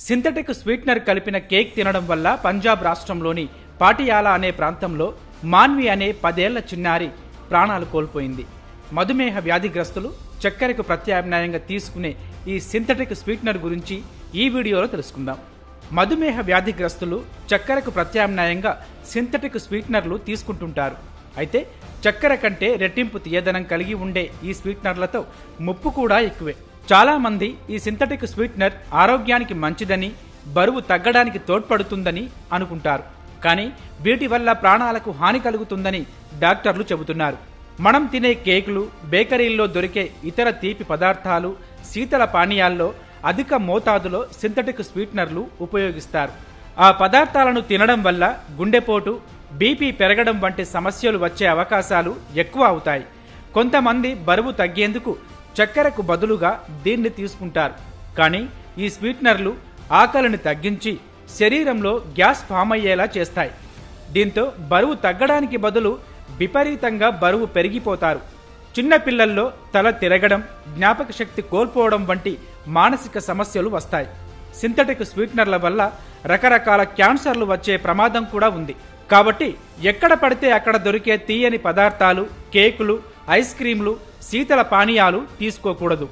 Synthetic sweetener కలిపిన cake తినడం వల్ల పంజాబ్ రాష్ట్రంలోని పాటియాలా అనే ప్రాంతంలో మాన్వి అనే 10 ఏళ్ల చిన్నారి ప్రాణాలు కోల్పోయింది. మధుమేహ వ్యాధిగ్రస్తులు చక్కెరకు ప్రత్యామ్నాయంగా తీసుకునే ఈ సింథటిక్ స్వీట్నర్ గురించి ఈ వీడియోలో తెలుసుకుందాం. మధుమేహ వ్యాధిగ్రస్తులు చక్కెరకు ప్రత్యామ్నాయంగా సింథటిక్ స్వీట్నర్లు తీసుకుంటుంటారు. అయితే చక్కెర కంటే రెట్టింపు తీయదనం కలిగి ఉండే ఈ స్వీట్నర్లతో ముప్పు కూడా ఎక్కువే. చాలా మంది ఈ సింథటిక్ స్వీట్నర్ ఆరోగ్యానికి మంచిదని, బరువు తగ్గడానికి తోడ్పడుతుందని అనుకుంటారు. కానీ వీటి వల్ల ప్రాణాలకు హాని కలుగుతుందని డాక్టర్లు చెబుతున్నారు. మనం తినే కేకులు, బేకరీల్లో దొరికే ఇతర తీపి పదార్థాలు, శీతల పానీయాల్లో అధిక మోతాదులో సింథటిక్ స్వీట్నర్లు ఉపయోగిస్తారు. ఆ పదార్థాలను తినడం వల్ల గుండెపోటు, బీపీ పెరగడం వంటి సమస్యలు వచ్చే అవకాశాలు ఎక్కువ అవుతాయి. కొంతమంది బరువు తగ్గేందుకు చక్కెరకు బదులుగా దీన్ని తీసుకుంటారు. కానీ ఈ స్వీట్నర్లు ఆకలిని తగ్గించి శరీరంలో గ్యాస్ ఫామ్ అయ్యేలా చేస్తాయి. దీంతో బరువు తగ్గడానికి బదులు విపరీతంగా బరువు పెరిగిపోతారు. చిన్న పిల్లల్లో తల తిరగడం, జ్ఞాపక శక్తి కోల్పోవడం వంటి మానసిక సమస్యలు వస్తాయి. సింథటిక్ స్వీట్నర్ల వల్ల రకరకాల క్యాన్సర్లు వచ్చే ప్రమాదం కూడా ఉంది. కాబట్టి ఎక్కడ పడితే అక్కడ దొరికే తీయని పదార్థాలు, కేకులు, ఐస్ క్రీంలు, శీతల పానీయాలు తీసుకోకూడదు.